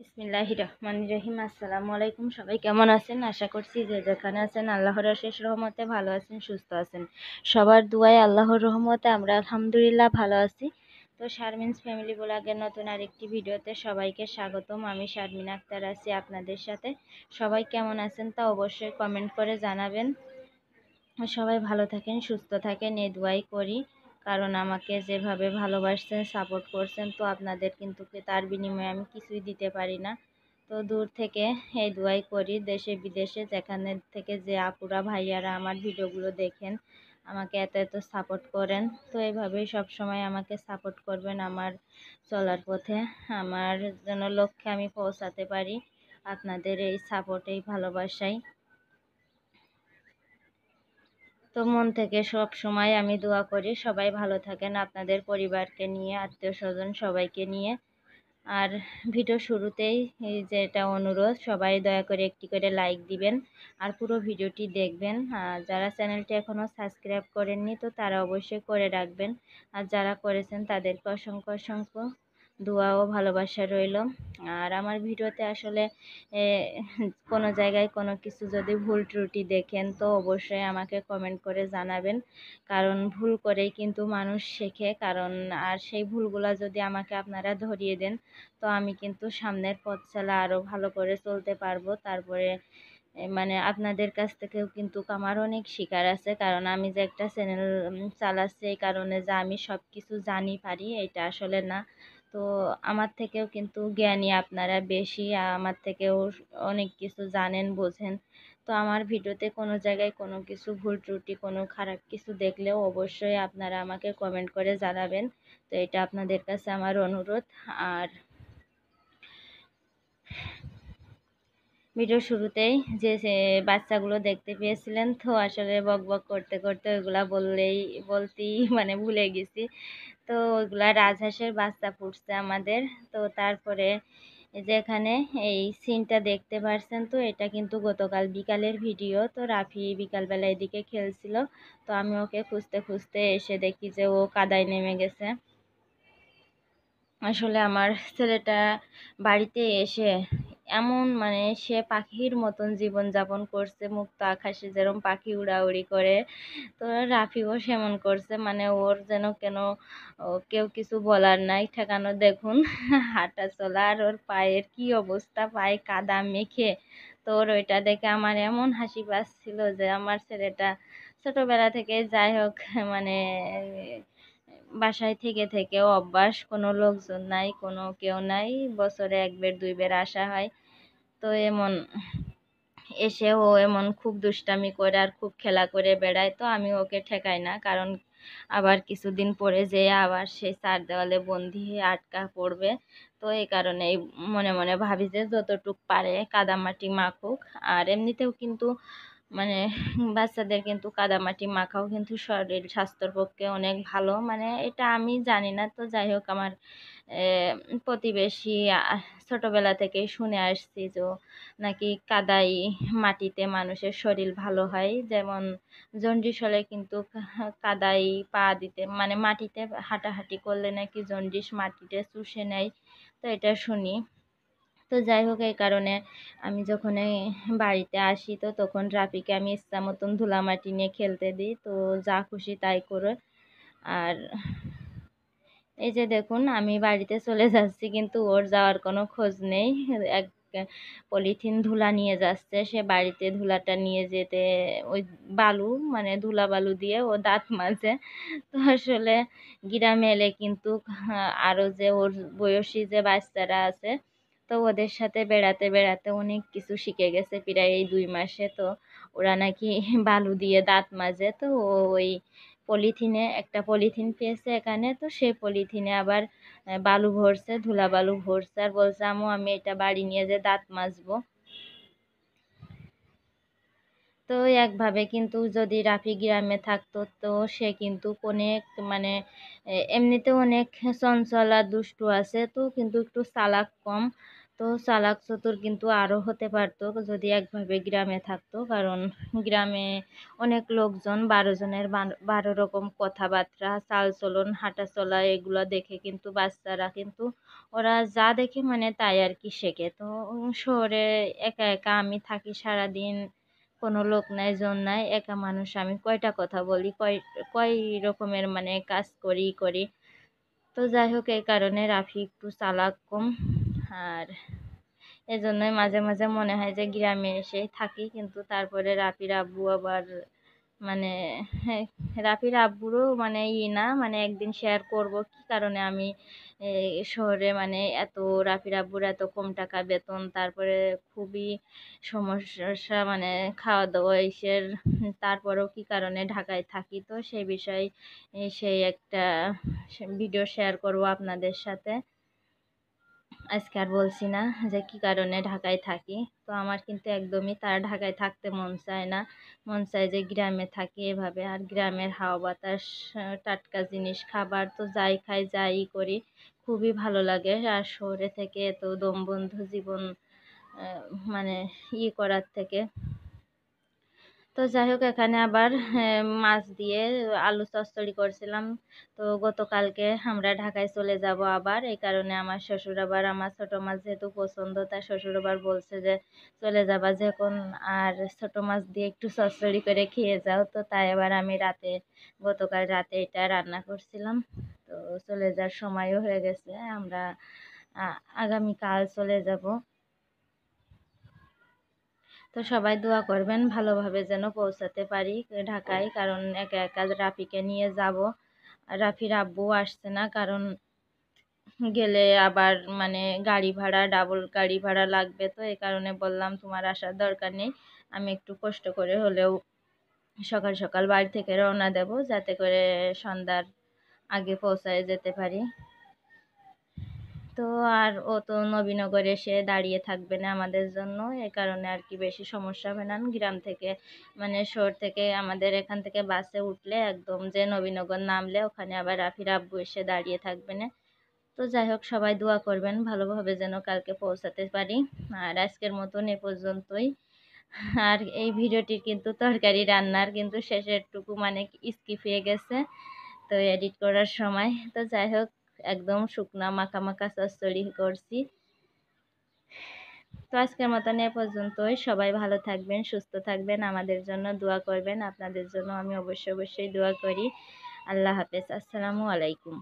বিসমিল্লাহির রহমানির রহিম। আসসালামু আলাইকুম। সবাই কেমন আছেন? আশা করছি যে যেখানে আছেন আল্লাহর অশেষ রহমতে ভালো আছেন, সুস্থ আছেন। সবার দুয়ায় আল্লাহর রহমতে আমরা আলহামদুলিল্লাহ ভালো আছি। তো শারমিনস ফ্যামিলি ব্লগের নতুন আরেকটি ভিডিওতে সবাইকে স্বাগতম। আমি শারমিন আক্তার আছি আপনাদের সাথে। সবাই কেমন আছেন তা অবশ্যই কমেন্ট করে জানাবেন। সবাই ভালো থাকেন, সুস্থ থাকেন, এই দোয়াই করি। কারণ আমাকে যেভাবে ভালোবাসছেন, সাপোর্ট করছেন, তো আপনাদের কিন্তু তার বিনিময়ে আমি কিছুই দিতে পারি না। তো দূর থেকে এই দোয়াই করি, দেশে বিদেশে যেখানে থেকে যে আপুরা ভাইয়ারা আমার ভিডিওগুলো দেখেন, আমাকে এত এত সাপোর্ট করেন। তো এইভাবেই সবসময় আমাকে সাপোর্ট করবেন আমার চলার পথে, আমার যেন লক্ষ্যে আমি পৌঁছাতে পারি আপনাদের এই সাপোর্ট, এই ভালোবাসায়। তো মন থেকে সব সময় আমি দোয়া করি সবাই ভালো থাকেন, আপনাদের পরিবারকে নিয়ে, আত্মীয় স্বজন সবাইকে নিয়ে। আর ভিডিও শুরুতেই এই যে এটা অনুরোধ, সবাই দয়া করে একটি করে লাইক দিবেন আর পুরো ভিডিওটি দেখবেন। আর যারা চ্যানেলটি এখনও সাবস্ক্রাইব করেননি তো তারা অবশ্যই করে রাখবেন। আর যারা করেছেন তাদেরকে অসংখ্য অসংখ্য দোয়া ও ভালোবাসা রইল। আর আমার ভিডিওতে আসলে কোনো জায়গায় কোনো কিছু যদি ভুল ত্রুটি দেখেন তো অবশ্যই আমাকে কমেন্ট করে জানাবেন। কারণ ভুল করেই কিন্তু মানুষ শেখে। কারণ আর সেই ভুলগুলা যদি আমাকে আপনারা ধরিয়ে দেন তো আমি কিন্তু সামনের পথ চলা আরও ভালো করে চলতে পারবো। তারপরে মানে আপনাদের কাছ থেকেও কিন্তু আমার অনেক শিকার আছে। কারণ আমি যে একটা চ্যানেল চালাচ্ছি এই কারণে যে আমি সব কিছু জানি পারি, এটা আসলে না। তো আমার থেকেও কিন্তু জ্ঞানী আপনারা বেশি, আমার থেকেও অনেক কিছু জানেন, বোঝেন। তো আমার ভিডিওতে কোনো জায়গায় কোনো কিছু ভুল ত্রুটি, কোনো খারাপ কিছু দেখলেও অবশ্যই আপনারা আমাকে কমেন্ট করে জানাবেন। তো এটা আপনাদের কাছে আমার অনুরোধ। আর ভিডিওর শুরুতেই যে বাচ্চাগুলো দেখতে পেয়েছিলেন, তো আসলে বক বক করতে করতে ওইগুলা বলতেই মানে ভুলে গেছি। তো ওইগুলা রাজহাঁসের বাচ্চা ফুটছে আমাদের। তো তারপরে এই যে এখানে এই সিনটা দেখতে পারছেন, তো এটা কিন্তু গতকাল বিকালের ভিডিও। তো রাফি বিকালবেলা এদিকে খেলছিল, তো আমি ওকে খুঁজতে খুঁজতে এসে দেখি যে ও কাদায় নেমে গেছে। আসলে আমার ছেলেটা বাড়িতে এসে এমন মানে সে পাখির মতন জীবন যাপন করছে, মুক্ত আকাশে যেরকম পাখি উড়াউড়ি করে, তো রাফিও সেমন করছে। মানে ওর যেন কেন কেউ কিছু বলার নাই ঠেকানো। দেখুন হাঁটা চলা আর ওর পায়ের কি অবস্থা, পায়ে কাদা মেখে। তো ওর ওইটা দেখে আমার এমন হাসি পাচ্ছিল যে আমার ছেলেটা ছোটবেলা থেকে যাই হোক মানে বাসায় থেকে থেকেও অভ্যাস, কোনো লোকজন নাই, কোনো কেউ নাই, বছরে একবার দুইবার আসা হয়। তো এমন এসে ও এমন খুব দুষ্টামি করে আর খুব খেলা করে বেড়ায়। তো আমি ওকে ঠেকাই না, কারণ আবার কিছুদিন পরে যে আবার সেই চার দেওয়ালে বন্দি হয়ে আটকা পড়বে। তো এই কারণেই মনে মনে ভাবি যে যতটুক পারে কাদামাটি মাখুক। আর এমনিতেও কিন্তু মানে বাচ্চাদের কিন্তু কাদামাটি মাখাও কিন্তু শরীর স্বাস্থ্যের পক্ষে অনেক ভালো। মানে এটা আমি জানি না, তো যাই হোক আমার প্রতিবেশী ছোটবেলা থেকেই শুনে আসছি যে নাকি কাদাই মাটিতে মানুষের শরীর ভালো হয়। যেমন জন্ডিস হলে কিন্তু কাদাই পা দিতে মানে মাটিতে হাঁটাহাঁটি করলে নাকি জন্ডিস মাটিতে চুষে নেয়। তো এটা শুনি। তো যাই হোক এই কারণে আমি যখন এই বাড়িতে আসি তো তখন রাফিকে আমি ইচ্ছা মতন ধুলামাটি নিয়ে খেলতে দিই, তো যা খুশি তাই করে। আর এই যে দেখুন আমি বাড়িতে চলে যাচ্ছি কিন্তু ওর যাওয়ার কোনো খোঁজ নেই। এক পলিথিন ধুলা নিয়ে যাচ্ছে সে বাড়িতে, ধুলাটা নিয়ে যেতে ওই বালু মানে ধুলা বালু দিয়ে ও দাঁত মাজে। তো আসলে গ্রামে এলে কিন্তু আরও যে ওর বয়সী যে বাচ্চারা আছে, তো ওদের সাথে বেড়াতে বেড়াতে অনেক কিছু শিখে গেছে প্রায় এই 2 মাসে। তো ওরা নাকি বালু দিয়ে দাঁত মাজে। তো ও ওই পলিথিনে একটা পলিথিন পেয়েছে এখানে, তো সেই পলিথিনে আবার বালু ভরছে, ধুলা বালু ভরছে, আর বলছে আম্মু আমি এটা বাড়ি নিয়ে যে দাঁত মাজবো। তো একভাবে কিন্তু যদি রাফি গ্রামে থাকতো তো সে কিন্তু অনেক মানে এমনিতে অনেক চঞ্চল আর দুষ্টু আছে, তো কিন্তু একটু চালাক কম। তো চালাক চতুর কিন্তু আরও হতে পারতো যদি একভাবে গ্রামে থাকতো, কারণ গ্রামে অনেক লোকজন 12 জনের 12 রকম কথাবার্তা, চালচলন, হাঁটাচলা এগুলো দেখে কিন্তু বাচ্চারা কিন্তু ওরা যা দেখে মানে তাই আর কি শেখে। তো শহরে একা একা আমি থাকি সারাদিন, কোনো লোক নাই জন নাই, একা মানুষ, আমি কয়টা কথা বলি, কয় কয় রকমের মানে কাজ করি। তো যাই হোক, এই কারণে রাফি একটু চালাক কম। আর এজন্যই মাঝে মাঝে মনে হয় যে গ্রামে এসে থাকি, কিন্তু তারপরে রাফির আব্বু আবার মানে হ্যাঁ, রাফির আব্বুরও মানে না, মানে একদিন শেয়ার করব কি কারণে আমি শহরে মানে এত, রাফির আব্বুর এত কম টাকা বেতন, তারপরে খুবই সমস্যা মানে খাওয়া দাওয়া ইসের, তারপরেও কি কারণে ঢাকায় থাকি। তো সেই বিষয়ে সেই একটা ভিডিও শেয়ার করব আপনাদের সাথে। আজকে আর বলছি না যে কি কারণে ঢাকায় থাকি। তো আমার কিন্তু একদমই তার ঢাকায় থাকতে মন চায় না, মন চায় যে গ্রামে থাকি এভাবে। আর গ্রামের হাওয়া বাতাস, টাটকা জিনিস, খাবার, তো যাই খাই যাই করি খুবই ভালো লাগে। আর শহরে থেকে এত দমবন্ধ জীবন মানে করার থেকে। তো যাই হোক, এখানে আবার মাছ দিয়ে আলু চচ্চড়ি করছিলাম। তো গতকালকে আমরা ঢাকায় চলে যাব আবার, এই কারণে আমার শ্বশুর আবার আমার ছোট মাছ যেহেতু পছন্দ, তার শ্বশুর আবার বলছে যে চলে যাবা যখন আর ছোট মাছ দিয়ে একটু চচ্চড়ি করে খেয়ে যাও। তো তাই আবার আমি গতকাল রাতে এটা রান্না করছিলাম। তো চলে যাওয়ার সময়ও হয়ে গেছে, আমরা আগামীকাল চলে যাব। তো সবাই দোয়া করবেন ভালোভাবে যেন পৌঁছাতে পারি ঢাকায়, কারণ একা একা রাফিকে নিয়ে যাব। রাফির আব্বু আসছে না, কারণ গেলে আবার মানে গাড়ি ভাড়া, ডাবল গাড়ি ভাড়া লাগবে। তো এই কারণে বললাম তোমার আসার দরকার নেই, আমি একটু কষ্ট করে হলেও সকাল সকাল বাড়ি থেকে রওনা দেব, যাতে করে সন্ধ্যার আগে পৌঁছায় যেতে পারি। তো আর ও তো নবীনগরে এসে দাঁড়িয়ে থাকবে না আমাদের জন্য, এ কারণে আর কি বেশি সমস্যা হবে না। গ্রাম থেকে মানে শহর থেকে আমাদের এখান থেকে বাসে উঠলে একদম যে নবীনগর নামলে ওখানে আবার রাফির আব্বু এসে দাঁড়িয়ে থাকবে না। তো যাই হোক, সবাই দোয়া করবেন ভালোভাবে যেন কালকে পৌঁছাতে পারি। আর আজকের মতন এ পর্যন্তই। আর এই ভিডিওটি কিন্তু তরকারি রান্নার কিন্তু শেষের টুকু মানে স্কিপ হয়ে গেছে তো এডিট করার সময়। তো যাই হোক, একদম শুকনা মাখা মাখা চচ্চড়ি করছি। তো আজকের মতন এ পর্যন্তই। সবাই ভালো থাকবেন, সুস্থ থাকবেন, আমাদের জন্য দোয়া করবেন। আপনাদের জন্য আমি অবশ্যই দোয়া করি। আল্লাহ হাফেজ, আসসালামু আলাইকুম।